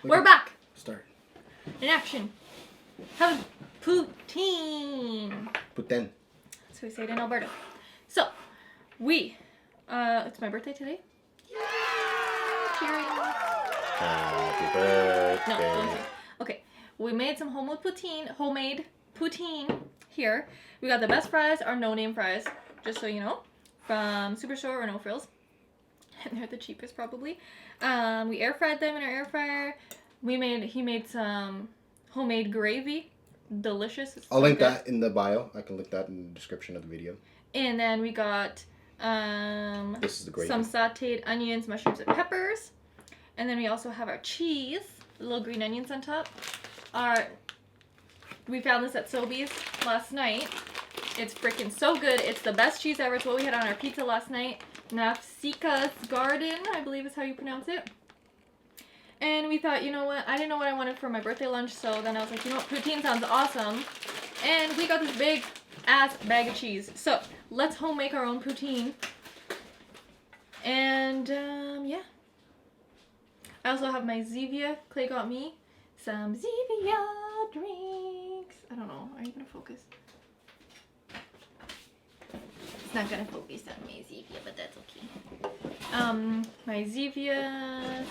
We're back. Start. In action. Have poutine. Putin. So we say it in Alberta. So, it's my birthday today. Cheering. Happy birthday. No. Okay. We made some homemade poutine here. We got the best fries, our no-name fries, just so you know, from Superstore or No Frills. And they're the cheapest probably. We air fried them in our air fryer. He made some homemade gravy. Delicious. I'll link that in the bio. I can link that in the description of the video. And then we got this is the gravy. some sauteed onions, mushrooms, and peppers. And then we also have our cheese, little green onions on top. We found this at Sobeys last night. It's freaking so good. It's the best cheese ever. It's what we had on our pizza last night. Nafsika's Garden, I believe is how you pronounce it. And we thought, you know what? I didn't know what I wanted for my birthday lunch, so then I was like, you know what? Poutine sounds awesome. And we got this big ass bag of cheese. So let's home make our own poutine. And yeah. I also have my Zevia. Clay got me some Zevia drinks. I don't know. Are you gonna focus? It's not gonna focus on my Zevia, but that's okay. My Zevia.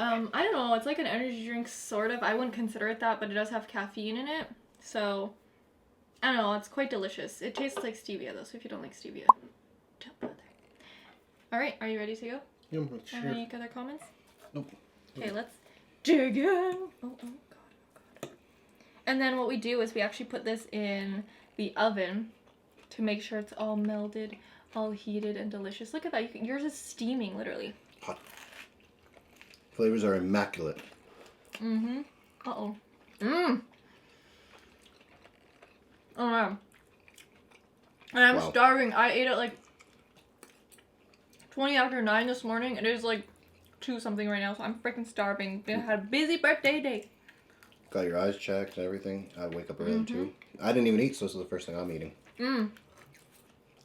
I don't know. It's like an energy drink, sort of. I wouldn't consider it that, but it does have caffeine in it. So, I don't know. It's quite delicious. It tastes like stevia, though. So if you don't like stevia, don't bother. All right. Are you ready to go? Yeah, sure. Any other comments? Nope. Okay, let's dig in. Oh God. And then what we do is we actually put this in the oven to make sure it's all melded, all heated and delicious. Look at that. Yours is steaming, literally. Hot. Flavors are immaculate. Mm-hmm. Uh-oh. Mmm. Oh, yeah. And I'm starving. I ate at like 20 after 9 this morning. It is like 2 something right now, so I'm freaking starving. I had a busy birthday day. Got your eyes checked and everything. I wake up early too. I didn't even eat, so this is the first thing I'm eating. Mmm.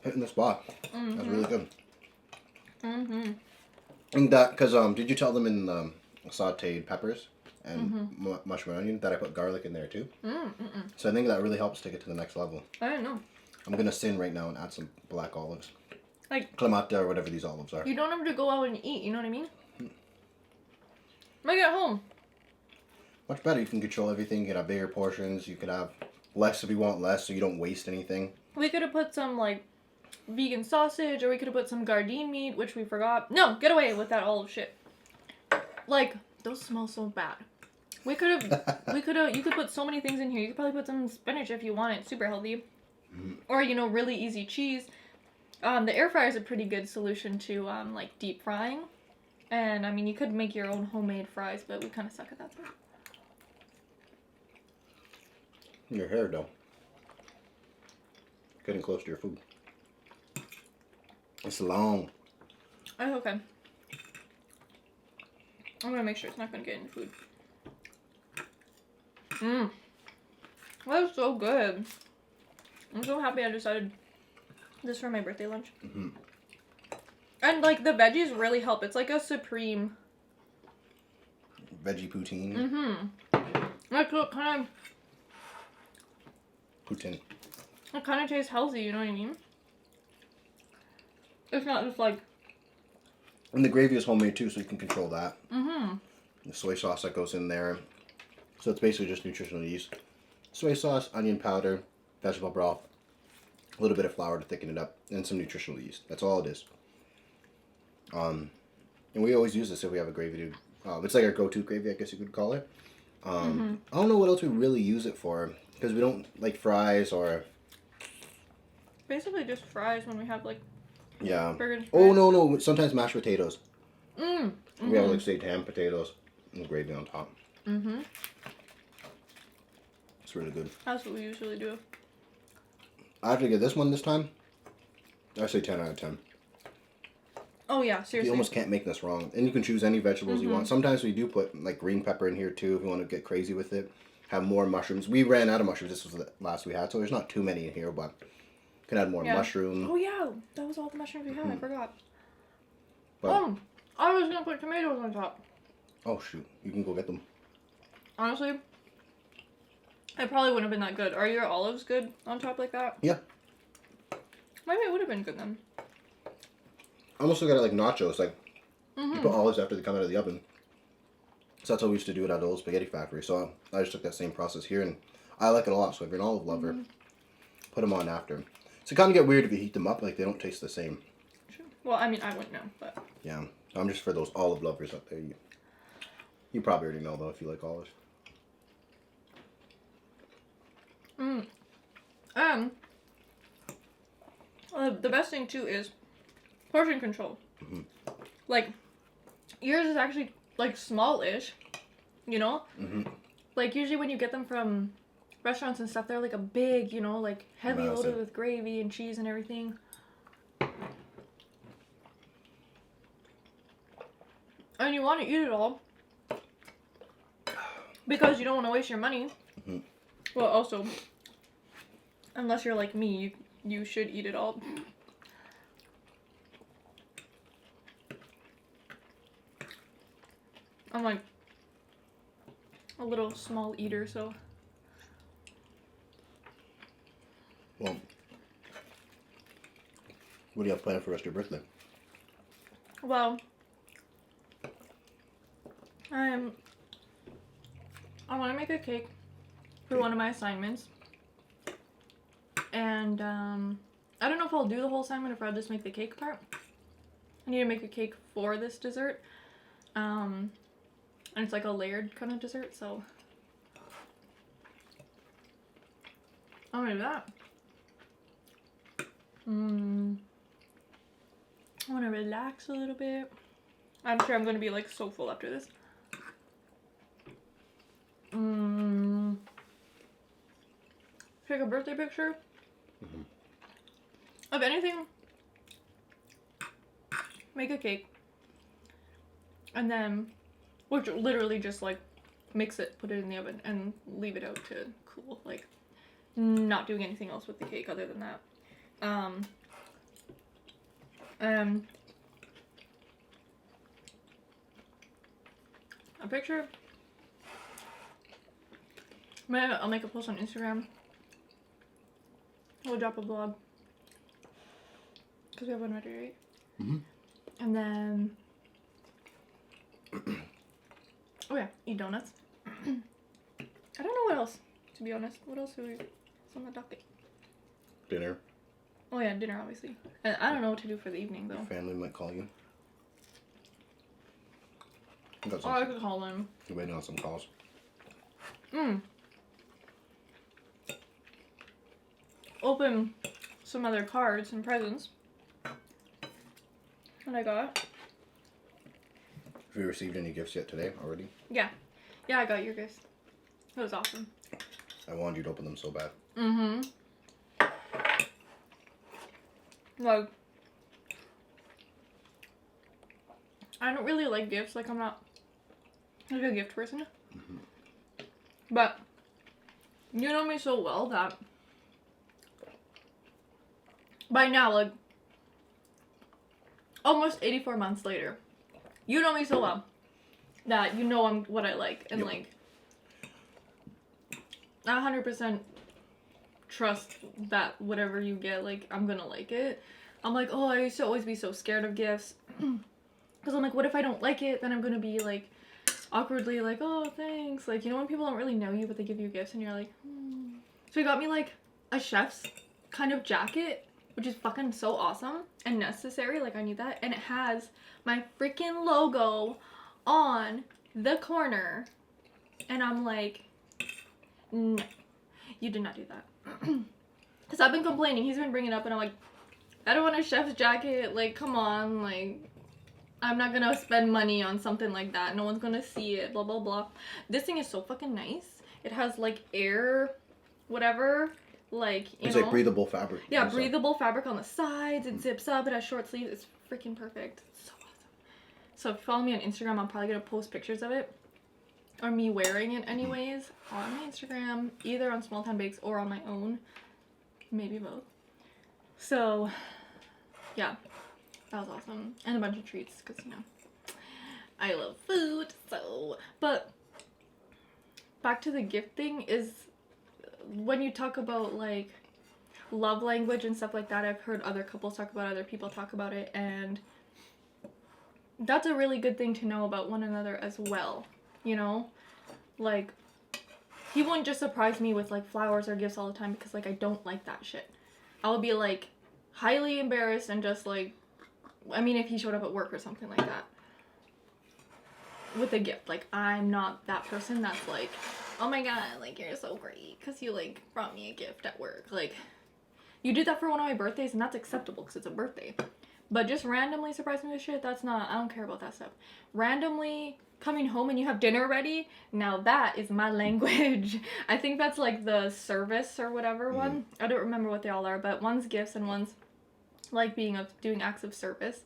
Hitting the spot. That's really good. Mm-hmm. And that, because did you tell them in the sauteed peppers and mushroom and onion that I put garlic in there too? So I think that really helps take it to the next level. I don't know. I'm gonna sin right now and add some black olives, like clemata or whatever these olives are. You don't have to go out and eat. You know what I mean? Make it at home. Much better. You can control everything. You can have bigger portions. You could have less if you want less, so you don't waste anything. We could have put some like vegan sausage, or we could have put some Gardein meat, which we forgot. No, get away with that olive shit. Like, those smell so bad. You could put so many things in here. You could probably put some spinach if you want it. Super healthy. Or, really easy cheese. The air fryer is a pretty good solution to, like, deep frying. And, I mean, you could make your own homemade fries, but we kind of suck at that part. Your hair, though. Getting close to your food. It's long. That's okay. I'm gonna make sure it's not gonna get in food. That is so good. I'm so happy I decided this for my birthday lunch. And like the veggies really help. It's like a supreme veggie poutine. Like what kind of poutine. It kind of tastes healthy. You know what I mean? It's not just like. And the gravy is homemade too, so you can control that. The soy sauce that goes in there. So it's basically just nutritional yeast. Soy sauce, onion powder, vegetable broth, a little bit of flour to thicken it up, and some nutritional yeast. That's all it is. And we always use this if we have a gravy. It's like our go-to gravy, I guess you could call it. I don't know what else we really use it for, because we don't like fries or... Basically just fries when we have like... Yeah. Burgers. Oh, no. Sometimes mashed potatoes. We have like, say, ham potatoes and gravy on top. It's really good. That's what we usually do. I have to get this one this time. I say 10 out of 10. Oh, yeah. Seriously. You almost can't make this wrong. And you can choose any vegetables you want. Sometimes we do put like green pepper in here too if you want to get crazy with it. Have more mushrooms. We ran out of mushrooms. This was the last we had, so there's not too many in here, but you can add more mushroom. Oh, yeah. That was all the mushrooms we had. I forgot. But, I was going to put tomatoes on top. Oh shoot, you can go get them. Honestly, it probably wouldn't have been that good. Are your olives good on top like that? Yeah. Maybe it would have been good then. I almost look at it like nachos. Like Mm-hmm. you put olives after they come out of the oven. So that's how we used to do it at the old spaghetti factory. So I just took that same process here, and I like it a lot. So if you're an olive lover, put them on after. So it kind of get weird if you heat them up. Like they don't taste the same. Sure. Well, I mean, I wouldn't know, but. Yeah. I'm just for those olive lovers out there. You probably already know though if you like olives. The best thing too is portion control. Mm-hmm. Like, yours is actually like small-ish, you know? Mm-hmm. Like usually when you get them from restaurants and stuff, they're like a big, you know, like heavy loaded Massive. with gravy and cheese and everything. And you want to eat it all because you don't want to waste your money. Mm-hmm. Well, also, unless you're like me, you should eat it all. I'm like a little small eater, so. Well, what do you have planned for the rest of your birthday? Well, I want to make a cake for one of my assignments, and I don't know if I'll do the whole assignment or if I'll just make the cake part. I need to make a cake for this dessert, and it's like a layered kind of dessert, so I'm gonna do that. I want to relax a little bit. I'm sure I'm gonna be like so full after this. Take a birthday picture. Mm-hmm. Of anything, make a cake. And then, which literally just like mix it, put it in the oven, and leave it out to cool. Like, not doing anything else with the cake other than that. A picture. Maybe I'll make a post on Instagram. We'll drop a vlog. Because we have one ready, right? Mm-hmm. And then... oh yeah, eat donuts. I don't know what else, to be honest. What else do we... What's on the docket? Dinner. Oh yeah, dinner, obviously. And I don't know what to do for the evening, though. Your family might call you. Oh, I could call them. You're waiting on some calls. Open some other cards and presents that I got. Have you received any gifts yet today already? Yeah. Yeah, I got your gifts. It was awesome. I wanted you to open them so bad. Like, I don't really like gifts. Like, I'm not like a gift person. But you know me so well that by now, like, almost 84 months later, you know me so well that you know what I like, and like, I 100% trust that whatever you get, like, I'm gonna like it. I'm like, oh, I used to always be so scared of gifts because I'm like, what if I don't like it? Then I'm gonna be like awkwardly like, oh, thanks. Like, you know when people don't really know you but they give you gifts and you're like, So he got me like a chef's kind of jacket, which is fucking so awesome and necessary. Like, I need that. And it has my freaking logo on the corner. And I'm like, no, you did not do that. Because I've been complaining. He's been bringing it up and I'm like, I don't want a chef's jacket. Like, come on. Like, I'm not gonna spend money on something like that. No one's gonna see it. Blah, blah, blah. This thing is so fucking nice. It has like air, whatever. Like, you it's know. like breathable fabric. Yeah, breathable fabric on the sides. It zips up. It has short sleeves. It's freaking perfect. It's so awesome. So if you follow me on Instagram, I'm probably gonna post pictures of it. Or me wearing it anyways on my Instagram. Either on Small Town Bakes or on my own. Maybe both. So, yeah. That was awesome. And a bunch of treats, because, you know, I love food, so But back to the gift thing is when you talk about like love language and stuff like that, I've heard other couples talk about it, other people talk about it, and that's a really good thing to know about one another as well, you know? Like, he wouldn't just surprise me with like flowers or gifts all the time because like I don't like that shit. I would be like highly embarrassed and just like, I mean, if he showed up at work or something like that with a gift, like I'm not that person that's like, oh my god, like you're so great because you like brought me a gift at work. Like, you did that for one of my birthdays and that's acceptable because it's a birthday. But just randomly surprising me with shit, that's not, I don't care about that stuff. Randomly coming home and you have dinner ready, now that is my language. I think that's like the service or whatever one. I don't remember what they all are, but one's gifts and one's like doing acts of service.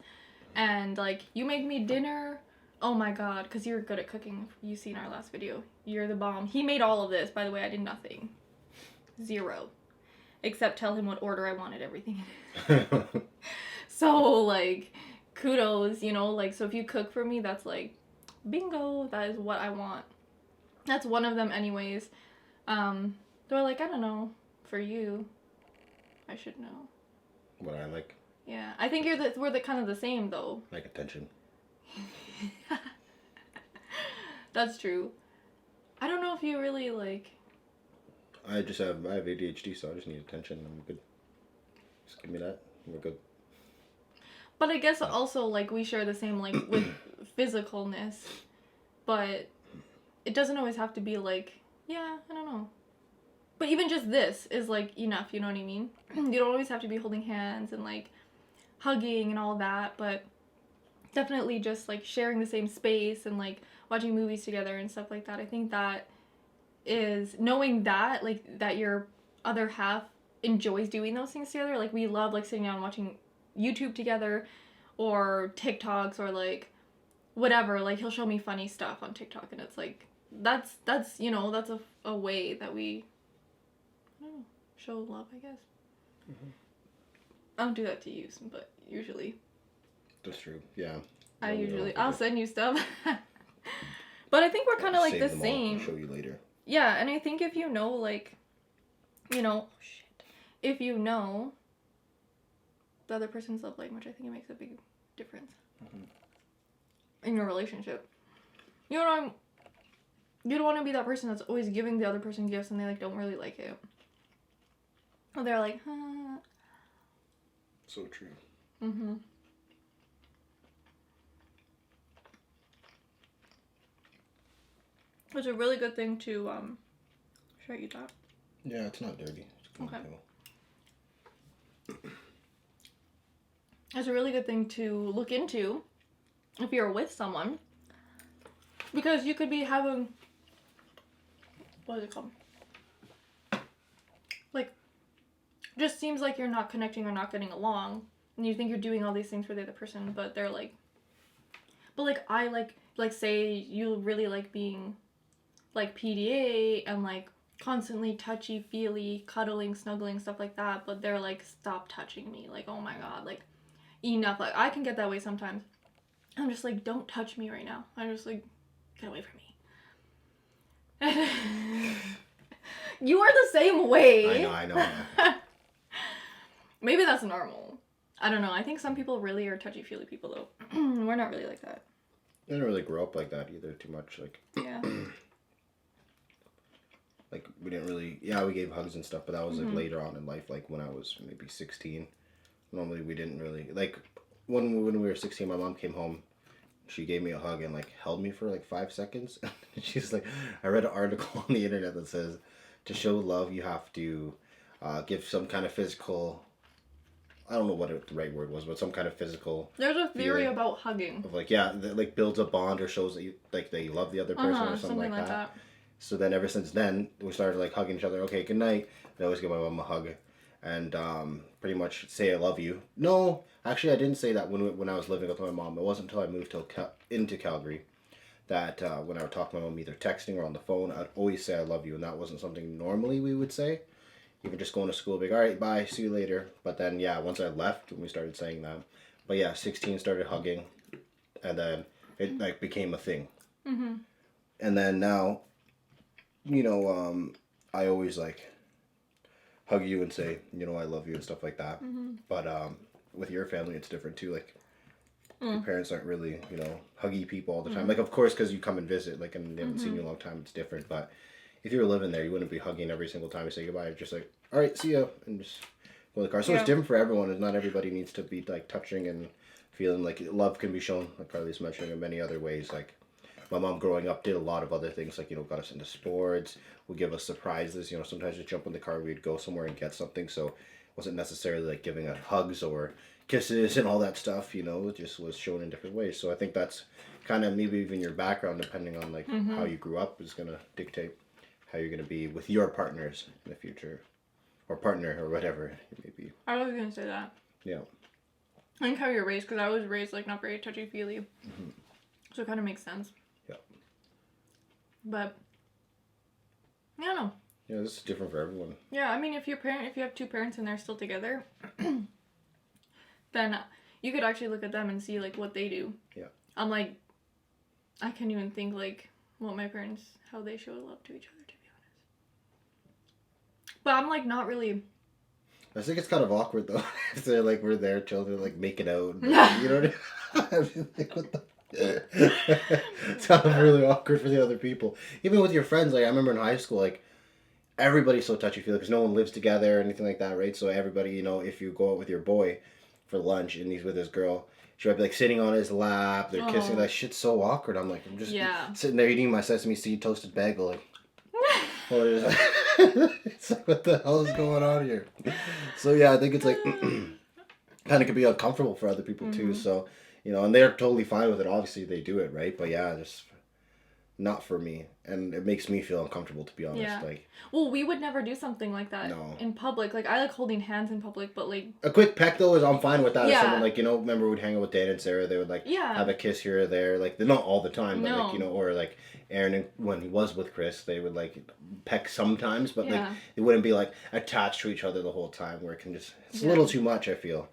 And like, you make me dinner, oh my god, because you're good at cooking. You seen our last video. You're the bomb. He made all of this, by the way. I did nothing. 0. Except tell him what order I wanted everything in. So, like, kudos, you know? Like, so if you cook for me, that's like, bingo, that is what I want. That's one of them anyways. They're like, I don't know, for you, I should know. What I like? Yeah, I think we're the kind of the same, though. Like attention. That's true. I don't know if you really, like... I have ADHD, so I just need attention. I'm good. Just give me that. We're good. But I guess also, like, we share the same, like, with physicalness. But it doesn't always have to be, like, yeah, I don't know. But even just this is, like, enough, you know what I mean? You don't always have to be holding hands and, like, hugging and all that. But definitely just, like, sharing the same space and, like, watching movies together and stuff like that. I think that is knowing that, like, that your other half enjoys doing those things together. Like, we love, like, sitting down and watching YouTube together or TikToks or like whatever. Like, he'll show me funny stuff on TikTok and it's like that's you know, that's a way that we, I don't know, show love, I guess. I don't do that to you, but usually that's true. Yeah, I'll send you stuff. But I think we're kind of like the them same. I'll show you later. Yeah, and I think if you know, like, you know, if you know the other person's love language, I think it makes a big difference in your relationship. You know, you don't want to be that person that's always giving the other person gifts and they like don't really like it. Or they're like, huh. So true. It's a really good thing to should I eat that? Yeah, it's not dirty. It's clean. Okay. It's a really good thing to look into if you're with someone, because you could be having, what is it called? Like, just seems like you're not connecting or not getting along, and you think you're doing all these things for the other person, but they're like, but like I like say you really like being like PDA and like constantly touchy feely, cuddling, snuggling, stuff like that, but they're like, stop touching me, like, oh my god, like, enough. Like, I can get that way sometimes. I'm just like, don't touch me right now. I'm just like, get away from me. You are the same way. I know. Maybe that's normal. I don't know. I think some people really are touchy feely people though. We're not really like that. I didn't really grow up like that either too much. Like, yeah. Like, we didn't really, we gave hugs and stuff, but that was like later on in life, like when I was maybe 16. Normally we didn't really, like, when we were 16, my mom came home, she gave me a hug and like held me for like 5 seconds. She's like, I read an article on the internet that says to show love you have to give some kind of physical, I don't know what the right word was, but some kind of physical. There's a theory about hugging. Of like, that like builds a bond or shows that you like that you love the other person or something like that. So then ever since then, we started like hugging each other. Okay, good night. I always give my mom a hug and pretty much say I love you. No, actually I didn't say that when I was living with my mom. It wasn't until I moved into Calgary that when I would talk to my mom either texting or on the phone, I'd always say I love you, and that wasn't something normally we would say. Even just going to school, like, all right, bye, see you later. But then, once I left, we started saying that. But 16 started hugging, and then it like became a thing. And then now, you know, I always like hug you and say, you know, I love you and stuff like that. But with your family, it's different too. Like, your parents aren't really, you know, huggy people all the time. Like, of course, because you come and visit, like, and they haven't seen you in a long time, it's different. But if you were living there, you wouldn't be hugging every single time you say goodbye. You're just like, all right, see ya, and just go in the car. So it's different for everyone. And not everybody needs to be, like, touching and feeling like love can be shown, like Carly's mentioning, in many other ways. Like, my mom growing up did a lot of other things, like, you know, got us into sports, would give us surprises. You know, sometimes we'd jump in the car, we'd go somewhere and get something. So it wasn't necessarily like giving us hugs or kisses and all that stuff, you know, it just was shown in different ways. So I think that's kind of maybe even your background, depending on like how you grew up, is going to dictate how you're going to be with your partners in the future, or partner, or whatever it may be. I was going to say that. Yeah. I think how you're raised, because I was raised like not very touchy-feely. So it kind of makes sense. Yeah. But, I don't know. Yeah, this is different for everyone. Yeah, I mean, if you have two parents and they're still together, then you could actually look at them and see like what they do. Yeah. I'm like, I can't even think like what my parents, how they show love to each other, to be honest. But I'm like not really. I think it's kind of awkward though. If they're like, we're there, children like making out. You know what I mean? Like, what the. It's kind of really awkward for the other people. Even with your friends, like I remember in high school, like everybody's so touchy-feely because no one lives together or anything like that, right? So everybody, you know, if you go out with your boy for lunch and he's with his girl, she might be like sitting on his lap, they're kissing. That shit's so awkward. I'm like, I'm just sitting there eating my sesame seed toasted bagel, like, what is that? It's like, what the hell is going on here? So yeah, I think it's like kind of could be uncomfortable for other people too. So, you know, and they're totally fine with it. Obviously they do it, right? But yeah, just not for me, and it makes me feel uncomfortable, to be honest. Yeah. Like, well, we would never do something like that in public. Like, I like holding hands in public, but like a quick peck though is I'm fine with that. If someone, like, you know, remember we'd hang out with Dan and Sarah, they would like have a kiss here or there, like not all the time, but like, you know, or like Aaron, when he was with Chris, they would like peck sometimes, but like it wouldn't be like attached to each other the whole time, where it can just it's a little too much, I feel.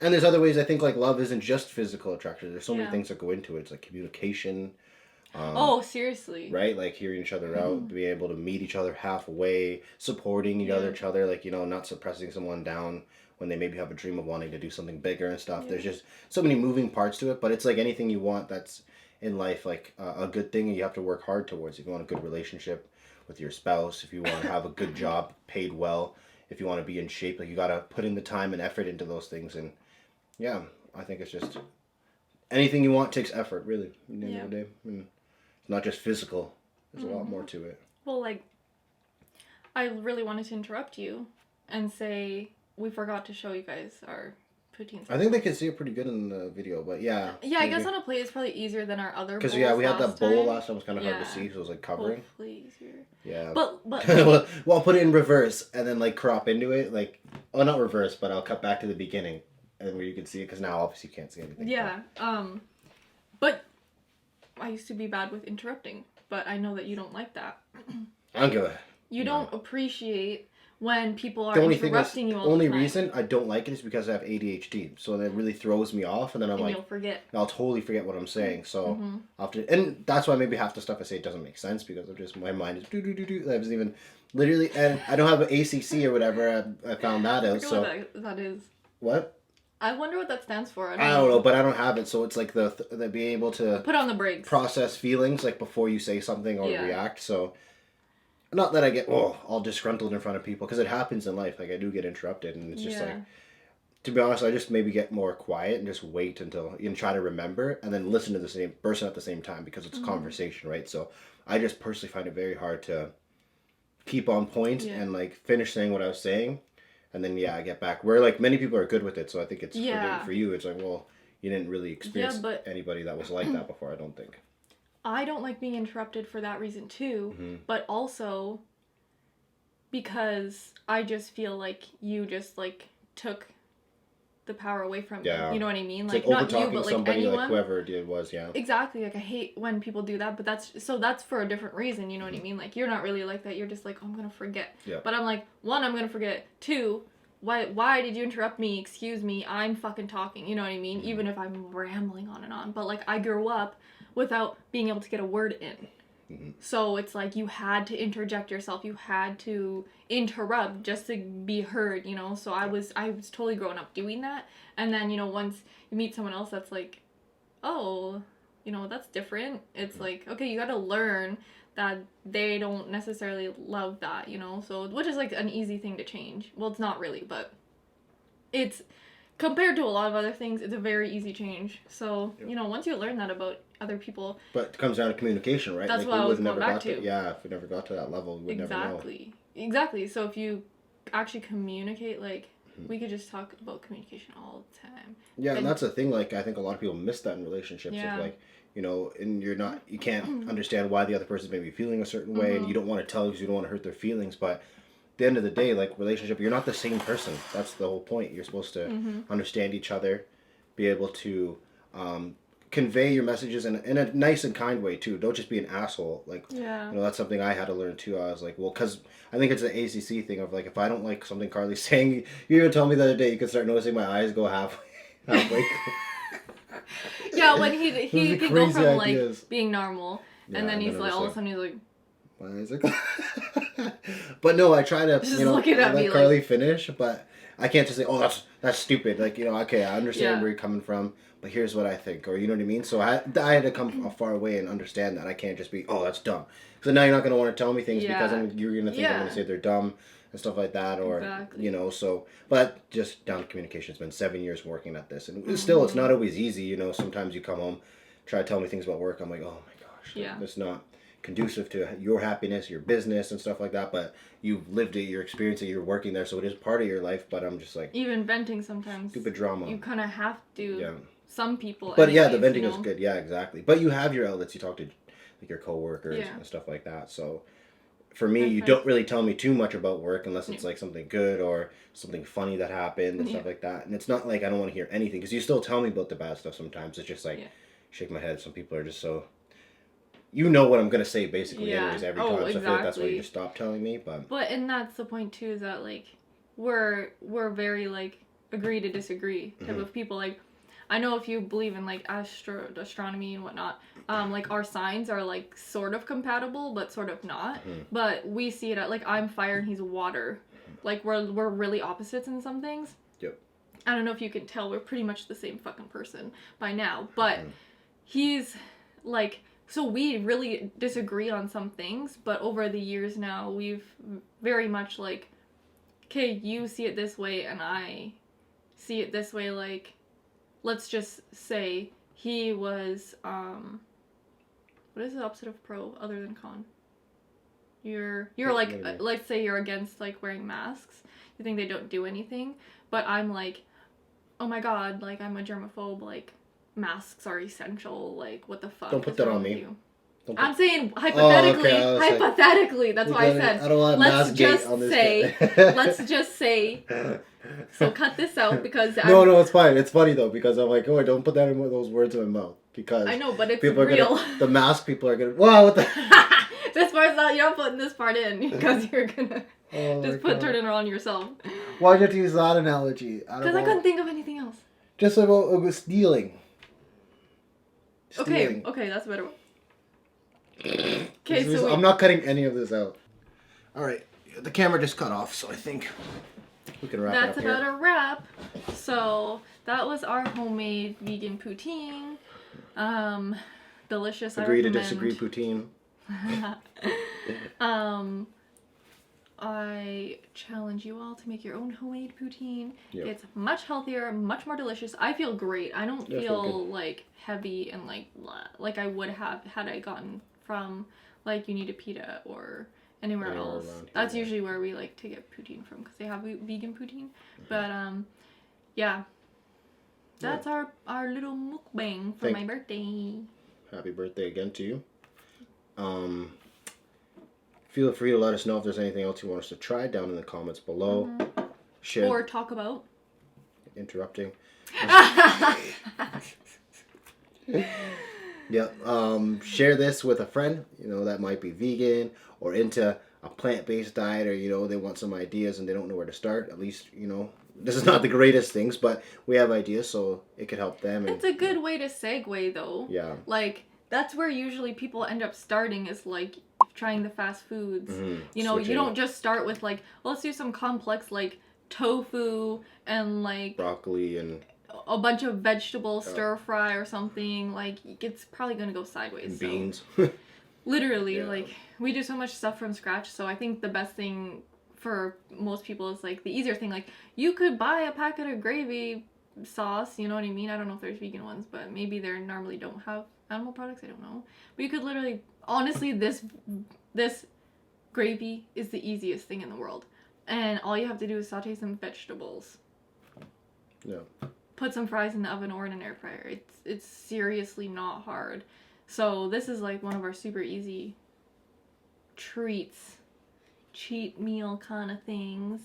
And there's other ways. I think like love isn't just physical attraction. There's so many things that go into it. It's like communication. Seriously. Right? Like hearing each other out, being able to meet each other halfway, supporting each other, like, you know, not suppressing someone down when they maybe have a dream of wanting to do something bigger and stuff. There's just so many moving parts to it, but it's like anything you want that's in life, like a good thing, and you have to work hard towards. If you want a good relationship with your spouse, if you want to have a good job, paid well, if you want to be in shape, like you got to put in the time and effort into those things. And yeah, I think it's just anything you want takes effort, really, at the end of the day. And it's not just physical. There's a lot more to it. Well, like, I really wanted to interrupt you and say we forgot to show you guys our poutine. I think they can see it pretty good in the video, but yeah. Yeah, I guess on a plate it's probably easier than our other bowls. Because, yeah, we had that bowl last time. It was kind of hard to see because it was, like, covering. Hopefully easier. Yeah. But well, I'll put it in reverse and then, like, crop into it. Like, well, not reverse, but I'll cut back to the beginning and where you can see it, because now, obviously, you can't see anything. Yeah. But I used to be bad with interrupting, but I know that you don't like that. I don't give a... You don't appreciate when people are interrupting you all the time. The only reason I don't like it is because I have ADHD, so that really throws me off, and then I'm like... you'll forget. I'll totally forget what I'm saying, so... I'll have to, and that's why maybe half the stuff I say doesn't make sense, because of just my mind is do-do-do-do. I was even... Literally, and I don't have an ACC or whatever, I found that out, so... What that is. What? I wonder what that stands for. I don't know, but I don't have it, so it's like the being able to put on the brakes, process feelings like before you say something or react. So, not that I get all disgruntled in front of people, because it happens in life. Like, I do get interrupted, and it's just like, to be honest, I just maybe get more quiet and just wait until you try to remember, and then listen to the same person at the same time, because it's a conversation, right? So I just personally find it very hard to keep on point and like finish saying what I was saying. And then, I get back. Where, like, many people are good with it, so I think it's for you. It's like, well, you didn't really experience anybody that was like that before, I don't think. I don't like being interrupted for that reason, too. But also because I just feel like you just, like, took the power away from me. You know what I mean? Like not you, but, like, somebody, anyone. like, whoever it was, Exactly. Like, I hate when people do that, but that's for a different reason, you know what I mean? Like, you're not really like that. You're just like, oh, I'm gonna forget. But I'm like, one, I'm gonna forget. Two, why did you interrupt me? Excuse me, I'm fucking talking, you know what I mean? Even if I'm rambling on and on. But, like, I grew up without being able to get a word in. So it's like you had to interject yourself. You had to interrupt just to be heard, you know? So I was totally growing up doing that. And then, you know, once you meet someone else that's like, oh, you know, that's different. It's like, okay, you got to learn that they don't necessarily love that, you know? So, which is like an easy thing to change. Well, it's not really, but it's, compared to a lot of other things, it's a very easy change. So, you know, once you learn that about other people. But it comes down to communication, right? That's like, what I was going back to. Yeah, if we never got to that level, we would never know. Exactly. So if you actually communicate, like, we could just talk about communication all the time. Yeah, and that's the thing, like, I think a lot of people miss that in relationships. Yeah. Of, like, you know, and you can't understand why the other person's maybe feeling a certain way, and you don't want to tell because you don't want to hurt their feelings, but at the end of the day, like, relationship, you're not the same person. That's the whole point. You're supposed to understand each other, be able to convey your messages in a nice and kind way, too. Don't just be an asshole. Like, you know, that's something I had to learn, too. I was like, well, because I think it's an ACC thing of, like, if I don't like something Carly's saying, you even told me the other day, you could start noticing my eyes go halfway. Yeah, when he can go from, ideas. Like, being normal, and then he's like, all of a sudden he's like... My eyes are... But no, I try to, just you know, let Carly finish, but I can't just say, oh, that's stupid. Like, you know, okay, I understand where you're coming from, but here's what I think, or you know what I mean? So I had to come far away and understand that. I can't just be, oh, that's dumb. So now you're not going to want to tell me things because you're going to think I'm going to say they're dumb and stuff like that, or, you know, so, but just down to communication. It's been 7 years working at this, and still, it's not always easy, you know. Sometimes you come home, try to tell me things about work, I'm like, oh my gosh, it's not conducive to your happiness, your business, and stuff like that, but you've lived it, you're experiencing it, you're working there, so it is part of your life, but I'm just like... Even venting sometimes. Stupid drama. You kind of have to. Yeah. Some people. But anyways, the venting is good, exactly. But you have your outlets, you talk to like your coworkers and stuff like that, so... For me, you don't really tell me too much about work unless it's like something good or something funny that happened and stuff like that. And it's not like I don't want to hear anything, because you still tell me about the bad stuff sometimes. It's just like, shake my head. Some people are just so... You know what I'm going to say, basically, anyways, every time. So I feel like that's why you just stop telling me. But and that's the point, too, is that, like, we're very, like, agree to disagree type of people. Like, I know if you believe in, like, astronomy and whatnot, like, our signs are, like, sort of compatible, but sort of not. But we see it at, like, I'm fire and he's water. Like, we're really opposites in some things. Yep. I don't know if you can tell, we're pretty much the same fucking person by now. But he's, like... So we really disagree on some things, but over the years now, we've very much, like, okay, you see it this way and I see it this way. Like, let's just say he was, what is the opposite of pro other than con? You're like, let's say you're against, like, wearing masks. You think they don't do anything, but I'm like, oh my god, like, I'm a germaphobe, like, masks are essential, like, what the fuck? Don't put that on me. I'm saying hypothetically, hypothetically, that's why I said, I don't want let's just say, let's just say, so cut this out because... No, it's fine. It's funny, though, because I'm like, oh, don't put that in one of those words in my mouth, because... I know, but it's real. The mask people are gonna... Wow, what the... This part's not... You're not putting this part in, because you're gonna turn it on yourself. Why'd you have to use that analogy? Because I couldn't think of anything else. Just about stealing. Okay, that's a better one. Okay, so I'm not cutting any of this out. Alright, the camera just cut off, so I think we can wrap it up here. That's about a wrap. So, that was our homemade vegan poutine. Delicious. Agree to disagree poutine. I challenge you all to make your own homemade poutine. Yep. It's much healthier, much more delicious. I feel great. I don't feel like heavy and like I would have had I gotten from like You Need a Pita or anywhere else. That's usually where we like to get poutine from, because they have vegan poutine. But yeah, that's our little mukbang for my birthday. Happy birthday again to you. Feel free to let us know if there's anything else you want us to try down in the comments below. Share. Or talk about. Interrupting. Yeah. Share this with a friend, you know, that might be vegan or into a plant-based diet, or, you know, they want some ideas and they don't know where to start. At least, you know, this is not the greatest things, but we have ideas, so it could help them. It's a good way to segue, though. Yeah. Like, that's where usually people end up starting, is like trying the fast foods. You know, Switching. you don't just start with like, let's do some complex like tofu and like broccoli and a bunch of vegetable stir fry or something. Like, it's probably gonna go sideways. and beans. Literally, like, we do so much stuff from scratch, so I think the best thing for most people is like the easier thing. Like, you could buy a packet of gravy sauce, you know what I mean? I don't know if there's vegan ones, but maybe they normally don't have animal products, I don't know. But you could literally, honestly, this gravy is the easiest thing in the world. And all you have to do is saute some vegetables. Yeah. Put some fries in the oven or in an air fryer. It's seriously not hard. So this is like one of our super easy treats, cheat meal kind of things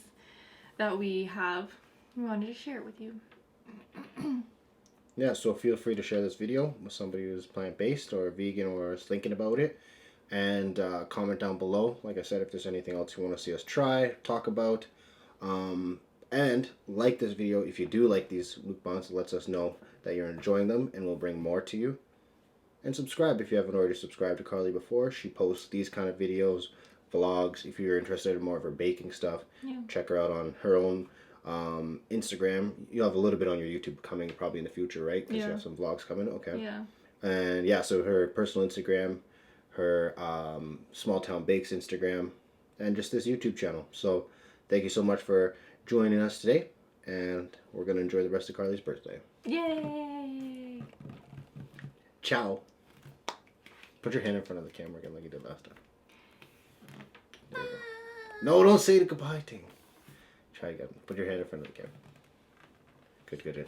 that we have. We wanted to share it with you. Yeah, so feel free to share this video with somebody who's plant-based or vegan or is thinking about it. And comment down below, like I said, if there's anything else you want to see us try, talk about. And like this video if you do like these mukbangs. It lets us know that you're enjoying them and we'll bring more to you. And subscribe if you haven't already subscribed to Carly before. She posts these kind of videos, vlogs. If you're interested in more of her baking stuff, check her out on her own Instagram. You'll have a little bit on your YouTube coming probably in the future, right? Because you have some vlogs coming. Okay. Yeah. And yeah, so her personal Instagram, her Small Town Bakes Instagram, and just this YouTube channel. So thank you so much for joining us today, and we're going to enjoy the rest of Carly's birthday. Yay! Ciao. Put your hand in front of the camera again like you did last time. There you go. No, don't say the goodbye thing. Try again. Put your hand in front of the camera. Good, good, good.